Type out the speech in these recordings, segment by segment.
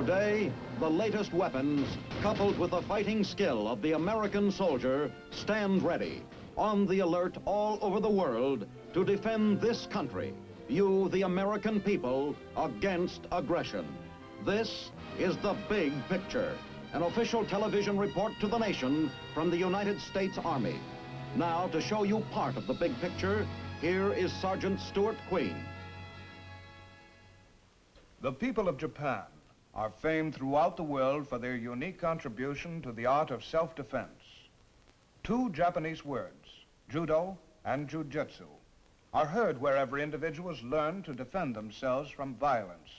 Today, the latest weapons, coupled with the fighting skill of the American soldier, stand ready, on the alert all over the world to defend this country, you, the American people, against aggression. This is The Big Picture, an official television report to the nation from the United States Army. Now, to show you part of the big picture, here is Sergeant Stuart Queen. The people of Japan are famed throughout the world for their unique contribution to the art of self-defense. Two Japanese words, judo and jujitsu, are heard wherever individuals learn to defend themselves from violence.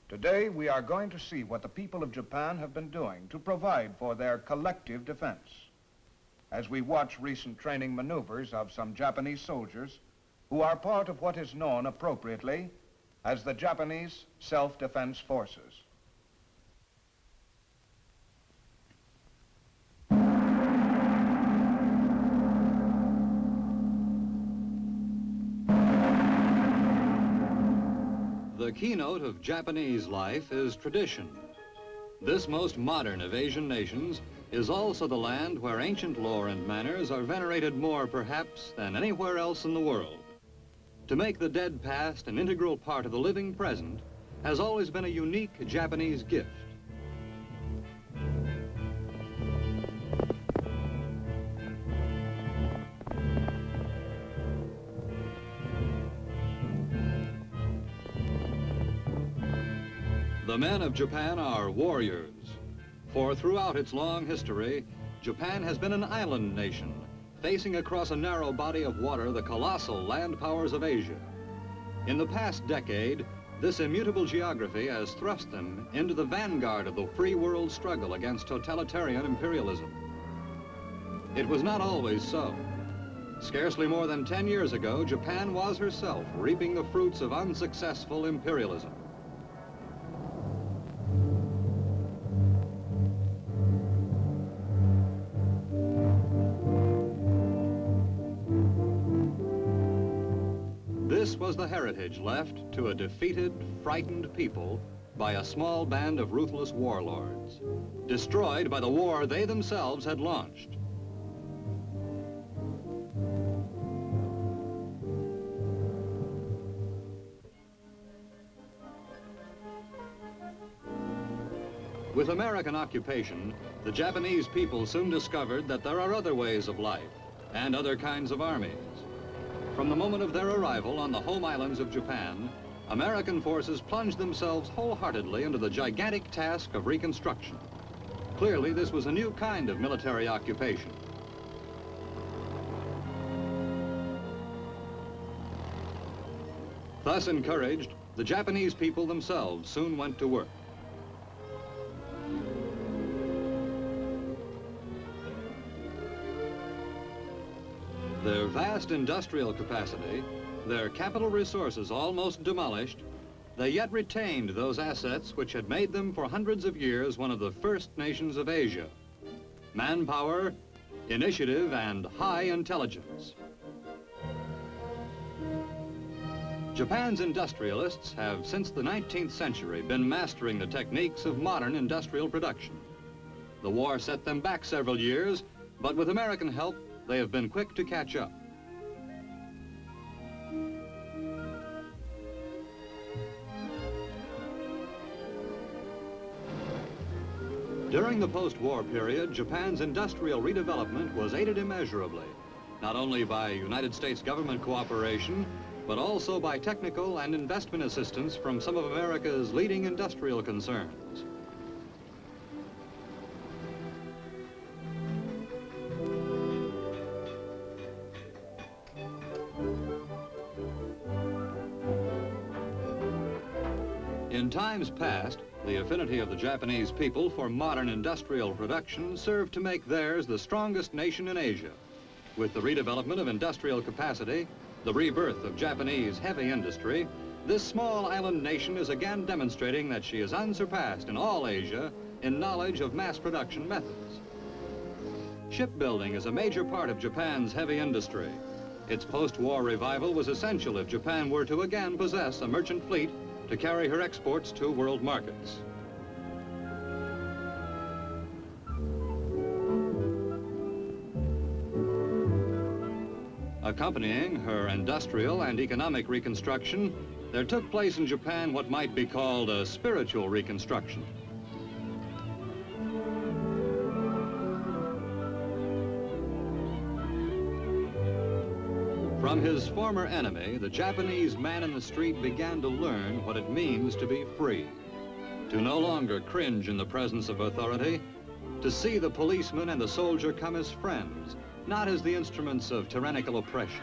Today, we are going to see what the people of Japan have been doing to provide for their collective defense, as we watch recent training maneuvers of some Japanese soldiers who are part of what is known appropriately as the Japanese Self-Defense Forces. The keynote of Japanese life is tradition. This most modern of Asian nations is also the land where ancient lore and manners are venerated more, perhaps, than anywhere else in the world. To make the dead past an integral part of the living present has always been a unique Japanese gift. The men of Japan are warriors, for throughout its long history, Japan has been an island nation, facing across a narrow body of water the colossal land powers of Asia. In the past decade, this immutable geography has thrust them into the vanguard of the free world struggle against totalitarian imperialism. It was not always so. Scarcely more than 10 years ago, Japan was herself reaping the fruits of unsuccessful imperialism. This was the heritage left to a defeated, frightened people by a small band of ruthless warlords, destroyed by the war they themselves had launched. With American occupation, the Japanese people soon discovered that there are other ways of life and other kinds of armies. From the moment of their arrival on the home islands of Japan, American forces plunged themselves wholeheartedly into the gigantic task of reconstruction. Clearly, this was a new kind of military occupation. Thus encouraged, the Japanese people themselves soon went to work. Their vast industrial capacity, their capital resources almost demolished, they yet retained those assets which had made them for hundreds of years one of the first nations of Asia: manpower, initiative, and high intelligence. Japan's industrialists have, since the 19th century, been mastering the techniques of modern industrial production. The war set them back several years, but with American help, they have been quick to catch up. During the post-war period, Japan's industrial redevelopment was aided immeasurably, not only by United States government cooperation, but also by technical and investment assistance from some of America's leading industrial concerns. In times past, the affinity of the Japanese people for modern industrial production served to make theirs the strongest nation in Asia. With the redevelopment of industrial capacity, the rebirth of Japanese heavy industry, this small island nation is again demonstrating that she is unsurpassed in all Asia in knowledge of mass production methods. Shipbuilding is a major part of Japan's heavy industry. Its post-war revival was essential if Japan were to again possess a merchant fleet to carry her exports to world markets. Accompanying her industrial and economic reconstruction, there took place in Japan what might be called a spiritual reconstruction. From his former enemy, the Japanese man in the street began to learn what it means to be free, to no longer cringe in the presence of authority, to see the policeman and the soldier come as friends, not as the instruments of tyrannical oppression.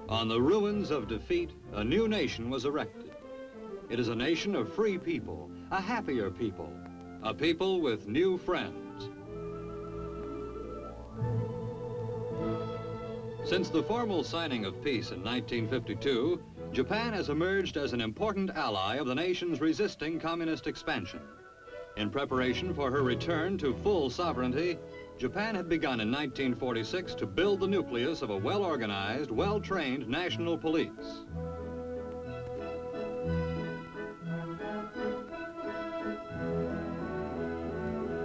On the ruins of defeat, a new nation was erected. It is a nation of free people, a happier people, a people with new friends. Since the formal signing of peace in 1952, Japan has emerged as an important ally of the nations resisting communist expansion. In preparation for her return to full sovereignty, Japan had begun in 1946 to build the nucleus of a well-organized, well-trained national police.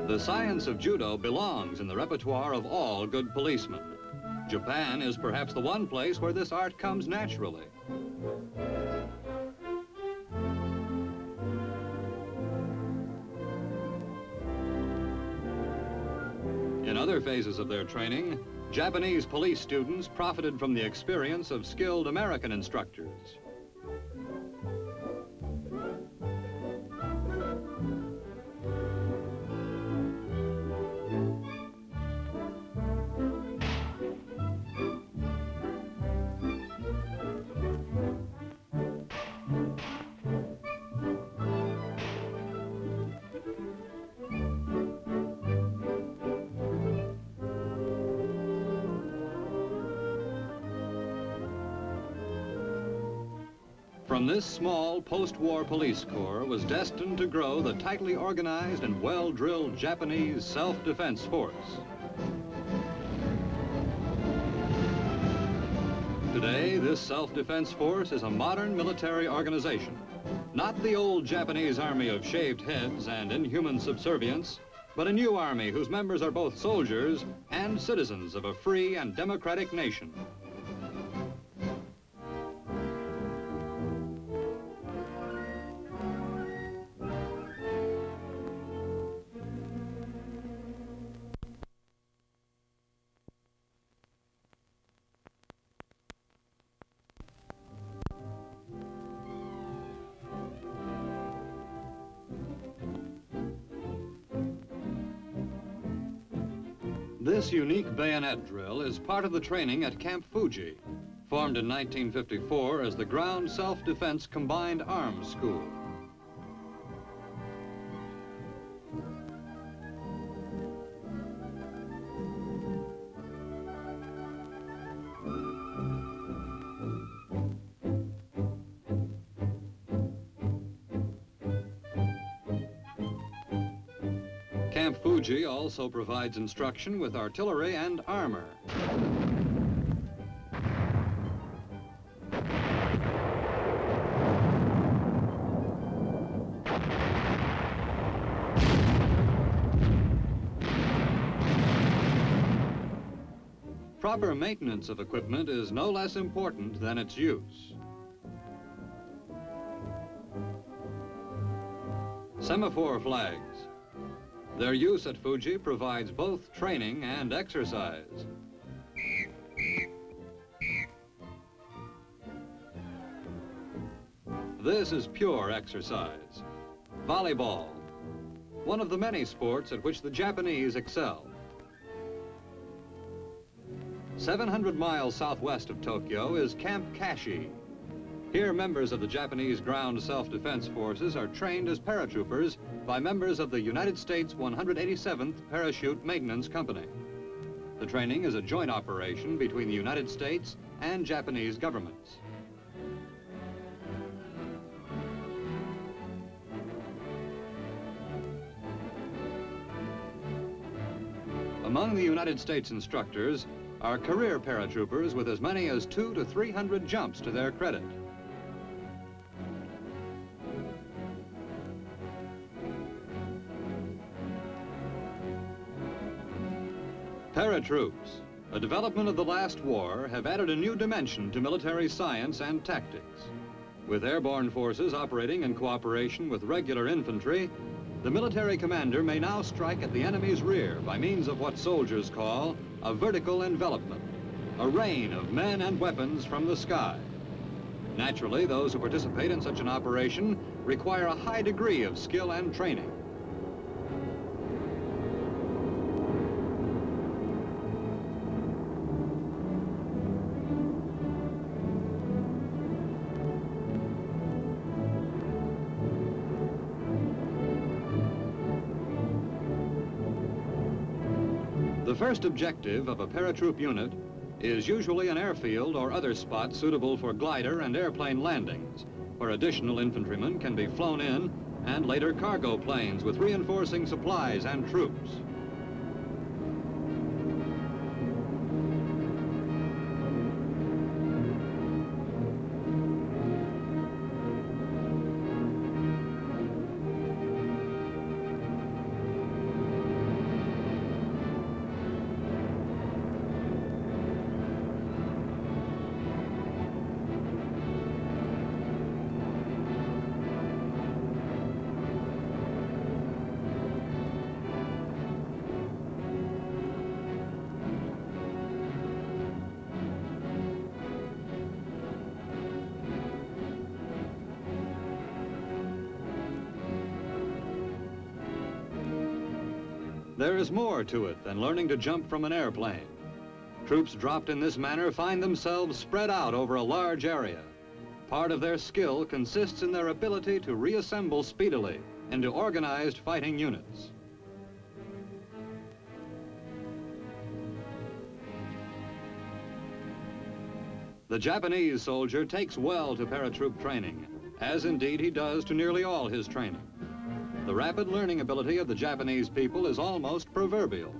The science of judo belongs in the repertoire of all good policemen. Japan is perhaps the one place where this art comes naturally. In other phases of their training, Japanese police students profited from the experience of skilled American instructors. From this small post-war police corps was destined to grow the tightly organized and well-drilled Japanese self-defense force. Today, this self-defense force is a modern military organization, not the old Japanese army of shaved heads and inhuman subservience, but a new army whose members are both soldiers and citizens of a free and democratic nation. This unique bayonet drill is part of the training at Camp Fuji, formed in 1954 as the Ground Self-Defense Combined Arms School. Camp Fuji also provides instruction with artillery and armor. Proper maintenance of equipment is no less important than its use. Semaphore flags. Their use at Fuji provides both training and exercise. This is pure exercise. Volleyball, one of the many sports at which the Japanese excel. 700 miles southwest of Tokyo is Camp Kashi. Here, members of the Japanese Ground Self-Defense Forces are trained as paratroopers by members of the United States 187th Parachute Maintenance Company. The training is a joint operation between the United States and Japanese governments. Among the United States instructors are career paratroopers with as many as 200 to 300 jumps to their credit. Paratroops, a development of the last war, have added a new dimension to military science and tactics. With airborne forces operating in cooperation with regular infantry, the military commander may now strike at the enemy's rear by means of what soldiers call a vertical envelopment, a rain of men and weapons from the sky. Naturally, those who participate in such an operation require a high degree of skill and training. The first objective of a paratroop unit is usually an airfield or other spot suitable for glider and airplane landings, where additional infantrymen can be flown in and later cargo planes with reinforcing supplies and troops. There is more to it than learning to jump from an airplane. Troops dropped in this manner find themselves spread out over a large area. Part of their skill consists in their ability to reassemble speedily into organized fighting units. The Japanese soldier takes well to paratroop training, as indeed he does to nearly all his training. The rapid learning ability of the Japanese people is almost proverbial.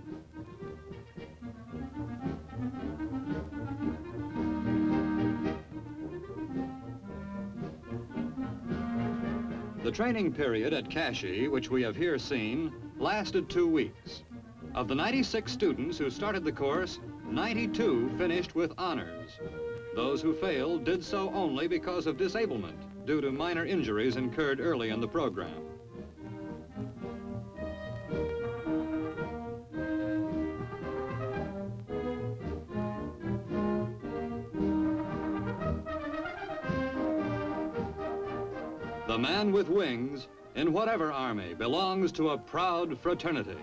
The training period at Kashi, which we have here seen, lasted 2 weeks. Of the 96 students who started the course, 92 finished with honors. Those who failed did so only because of disablement due to minor injuries incurred early in the program. The man with wings, in whatever army, belongs to a proud fraternity.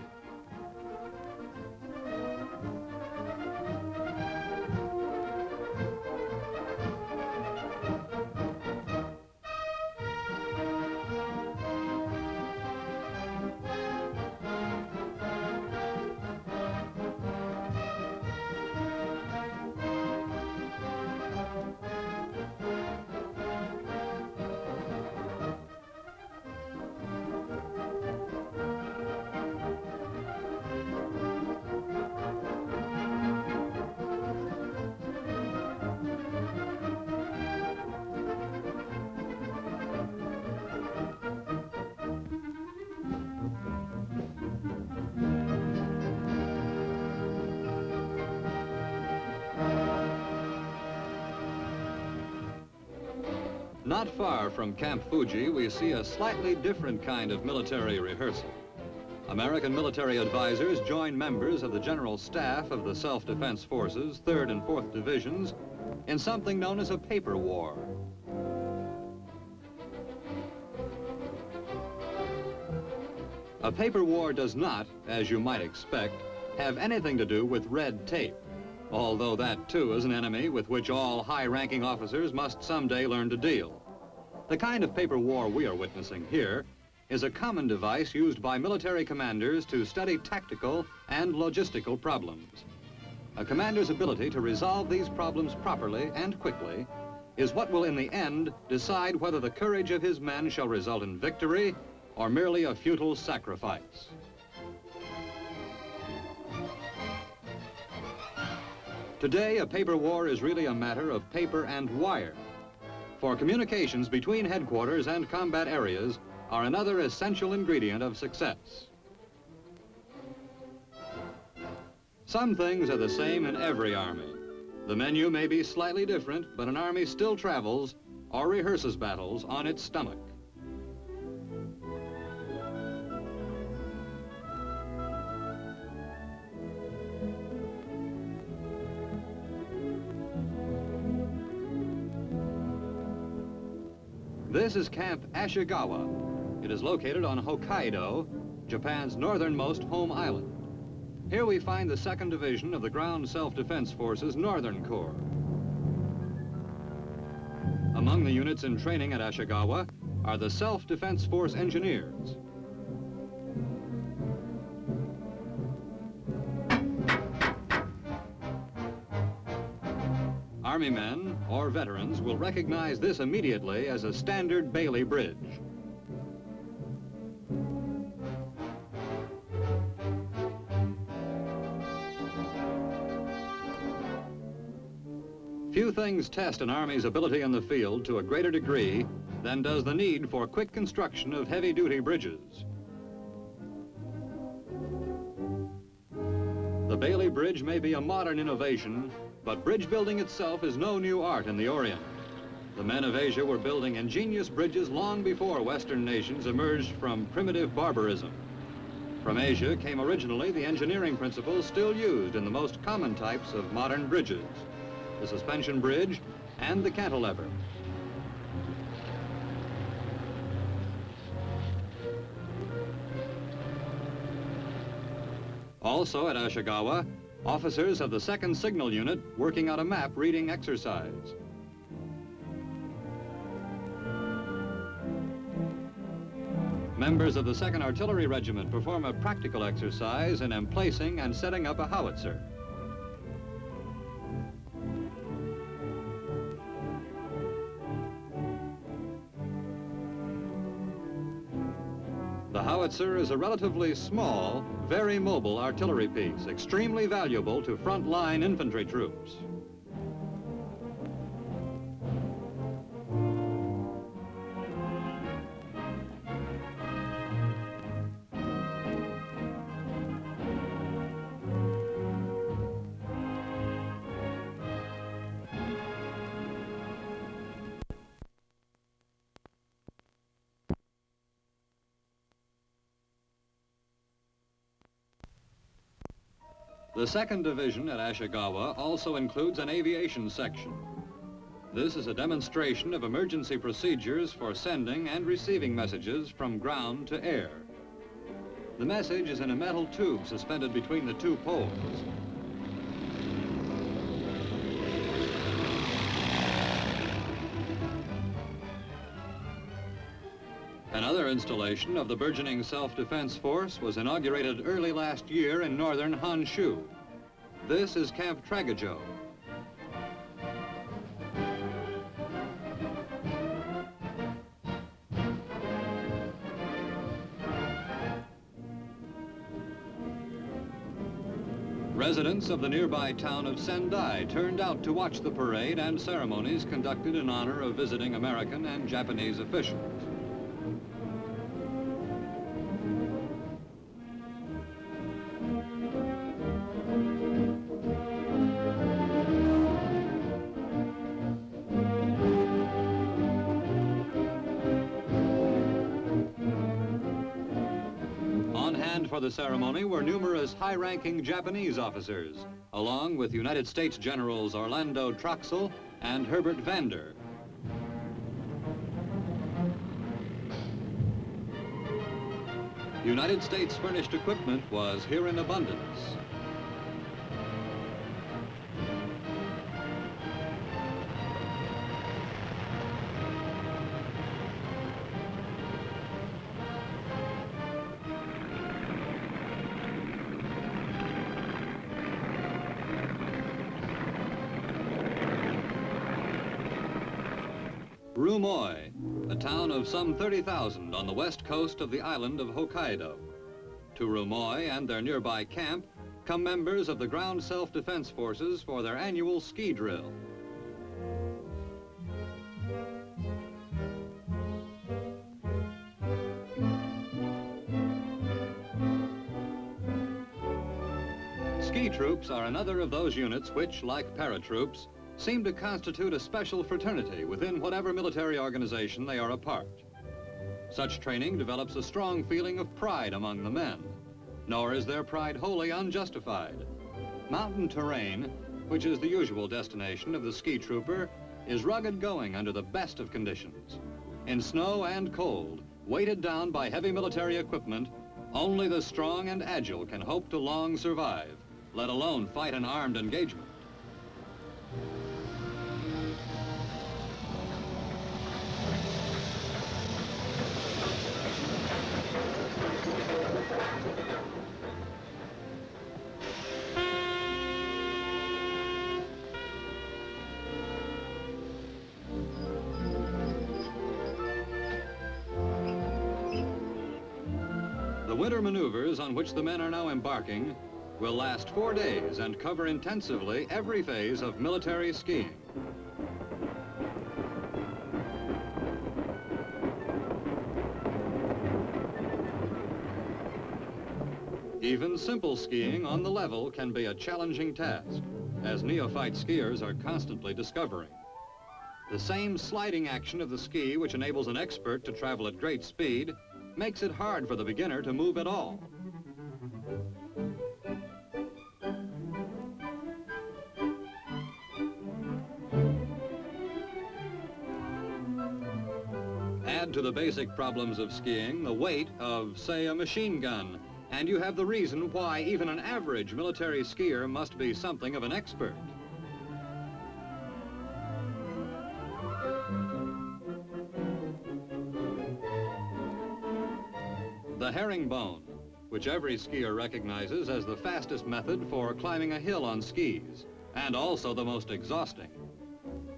Not far from Camp Fuji, we see a slightly different kind of military rehearsal. American military advisors join members of the General Staff of the Self-Defense Forces, 3rd and 4th Divisions, in something known as a paper war. A paper war does not, as you might expect, have anything to do with red tape, although that too is an enemy with which all high-ranking officers must someday learn to deal. The kind of paper war we are witnessing here is a common device used by military commanders to study tactical and logistical problems. A commander's ability to resolve these problems properly and quickly is what will in the end decide whether the courage of his men shall result in victory or merely a futile sacrifice. Today, a paper war is really a matter of paper and wire. For communications between headquarters and combat areas are another essential ingredient of success. Some things are the same in every army. The menu may be slightly different, but an army still travels or rehearses battles on its stomach. This is Camp Ashigawa. It is located on Hokkaido, Japan's northernmost home island. Here we find the 2nd Division of the Ground Self-Defense Forces Northern Corps. Among the units in training at Ashigawa are the Self-Defense Force Engineers. Army men or veterans will recognize this immediately as a standard Bailey bridge. Few things test an Army's ability in the field to a greater degree than does the need for quick construction of heavy-duty bridges. The Bailey Bridge may be a modern innovation, but bridge building itself is no new art in the Orient. The men of Asia were building ingenious bridges long before Western nations emerged from primitive barbarism. From Asia came originally the engineering principles still used in the most common types of modern bridges: the suspension bridge and the cantilever. Also at Ashigawa, officers of the 2nd Signal Unit working on a map reading exercise. Members of the 2nd Artillery Regiment perform a practical exercise in emplacing and setting up a howitzer. The howitzer is a relatively small, very mobile artillery piece, extremely valuable to front-line infantry troops. The 2nd Division at Ashigawa also includes an aviation section. This is a demonstration of emergency procedures for sending and receiving messages from ground to air. The message is in a metal tube suspended between the 2 poles. Another installation of the burgeoning self-defense force was inaugurated early last year in northern Honshu. This is Camp Tragajo. Residents of the nearby town of Sendai turned out to watch the parade and ceremonies conducted in honor of visiting American and Japanese officials. For the ceremony were numerous high-ranking Japanese officers, along with United States Generals Orlando Troxell and Herbert Vander. United States furnished equipment was here in abundance. Rumoi, a town of some 30,000 on the west coast of the island of Hokkaido. To Rumoi and their nearby camp, come members of the Ground Self-Defense Forces for their annual ski drill. Ski troops are another of those units which, like paratroops, seem to constitute a special fraternity within whatever military organization they are a part. Such training develops a strong feeling of pride among the men, nor is their pride wholly unjustified. Mountain terrain, which is the usual destination of the ski trooper, is rugged going under the best of conditions. In snow and cold, weighted down by heavy military equipment, only the strong and agile can hope to long survive, let alone fight an armed engagement. The winter maneuvers on which the men are now embarking will last 4 days and cover intensively every phase of military skiing. Even simple skiing on the level can be a challenging task, as neophyte skiers are constantly discovering. The same sliding action of the ski which enables an expert to travel at great speed makes it hard for the beginner to move at all. Add to the basic problems of skiing the weight of, say, a machine gun, and you have the reason why even an average military skier must be something of an expert. The herringbone, which every skier recognizes as the fastest method for climbing a hill on skis, and also the most exhausting.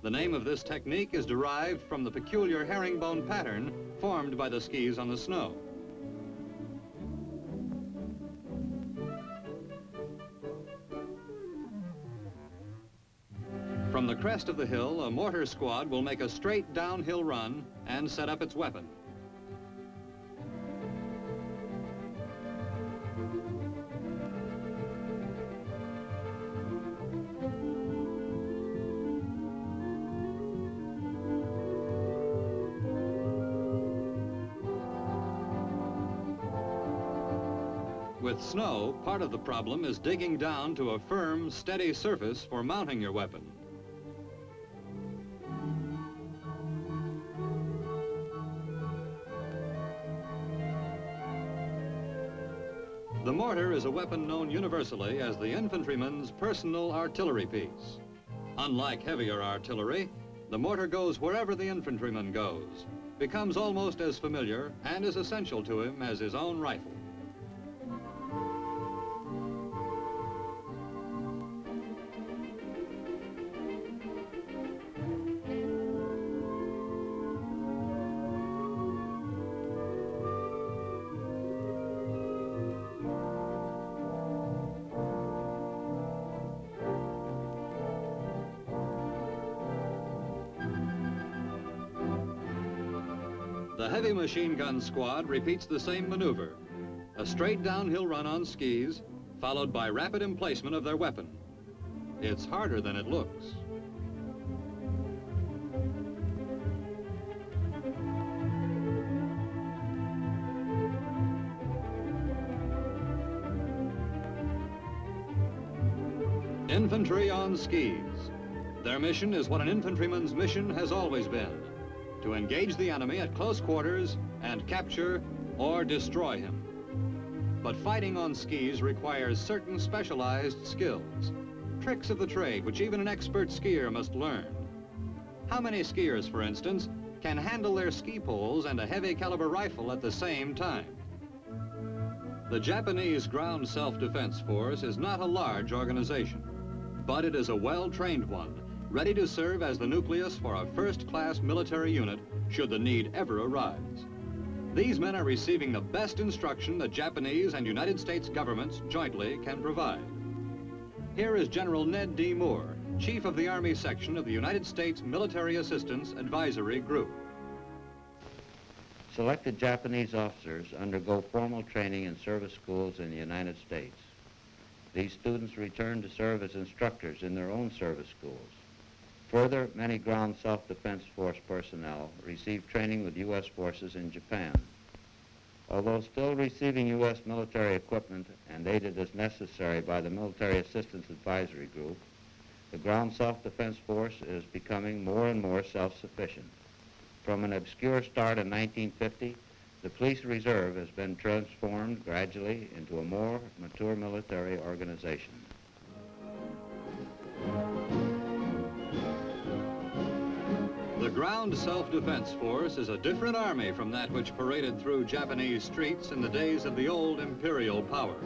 The name of this technique is derived from the peculiar herringbone pattern formed by the skis on the snow. From the crest of the hill, a mortar squad will make a straight downhill run and set up its weapon. With snow, part of the problem is digging down to a firm, steady surface for mounting your weapon. The mortar is a weapon known universally as the infantryman's personal artillery piece. Unlike heavier artillery, the mortar goes wherever the infantryman goes, becomes almost as familiar and as essential to him as his own rifle. The heavy machine gun squad repeats the same maneuver, a straight downhill run on skis, followed by rapid emplacement of their weapon. It's harder than it looks. Infantry on skis. Their mission is what an infantryman's mission has always been: to engage the enemy at close quarters and capture or destroy him. But fighting on skis requires certain specialized skills, tricks of the trade which even an expert skier must learn. How many skiers, for instance, can handle their ski poles and a heavy caliber rifle at the same time? The Japanese Ground Self-Defense Force is not a large organization, but it is a well-trained one, ready to serve as the nucleus for a first-class military unit should the need ever arise. These men are receiving the best instruction the Japanese and United States governments jointly can provide. Here is General Ned D. Moore, Chief of the Army Section of the United States Military Assistance Advisory Group. Selected Japanese officers undergo formal training in service schools in the United States. These students return to serve as instructors in their own service schools. Further, many ground self-defense force personnel receive training with U.S. forces in Japan. Although still receiving U.S. military equipment and aided as necessary by the Military Assistance Advisory Group, the ground self-defense force is becoming more and more self-sufficient. From an obscure start in 1950, the Police Reserve has been transformed gradually into a more mature military organization. The Ground Self-Defense Force is a different army from that which paraded through Japanese streets in the days of the old imperial power.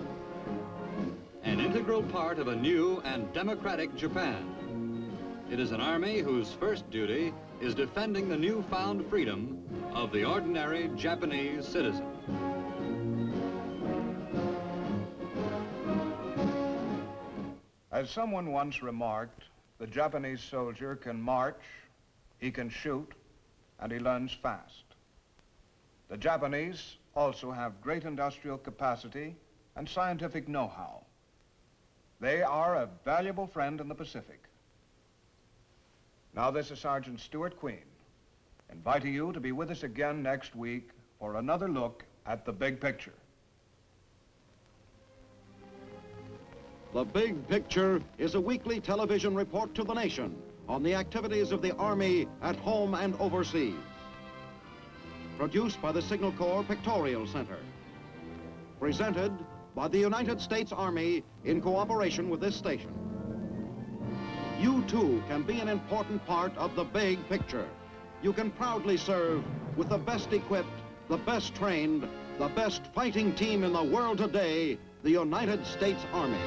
An integral part of a new and democratic Japan. It is an army whose first duty is defending the newfound freedom of the ordinary Japanese citizen. As someone once remarked, the Japanese soldier can march, he can shoot, and he learns fast. The Japanese also have great industrial capacity and scientific know-how. They are a valuable friend in the Pacific. Now this is Sergeant Stuart Queen, inviting you to be with us again next week for another look at the big picture. The Big Picture is a weekly television report to the nation on the activities of the Army at home and overseas. Produced by the Signal Corps Pictorial Center. Presented by the United States Army in cooperation with this station. You too can be an important part of the big picture. You can proudly serve with the best equipped, the best trained, the best fighting team in the world today, the United States Army.